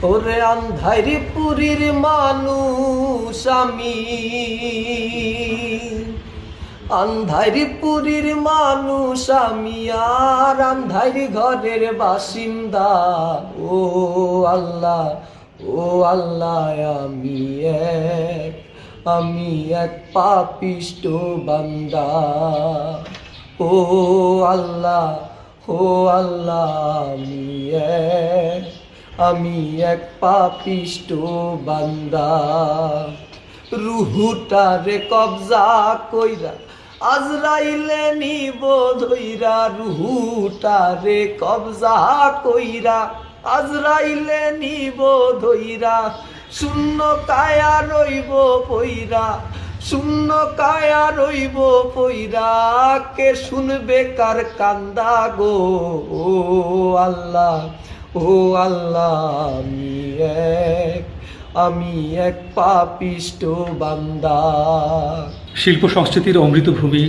ওরে আন্ধারি পুরীর মানুষ আমি, আন্ধারি পুরীর মানুষ আমি, আর আন্ধারি ঘরের বাসিন্দা। ও আল্লাহ, ও আল্লাহ, আমি এক পাপিষ্ট বান্দা। ও আল্লাহ, ও আল্লাহ, আমি এক পাপিষ্ট বান্দা। রুহুটারে কবজা কইরা আজরাইলে নিব ধইরা, রুহুটারে কবজা কইরা আজরাইলে নিব ধইরা। শূন্য কায়া রইব পইরা, শূন্য কায়া রইব পইরা, কে শুনবে কার কান্দা গো। ও আল্লাহ, ও আল্লাহ, আমি এক পাপিষ্ট বান্দা। শিল্প সংস্কৃতির অমৃতভূমি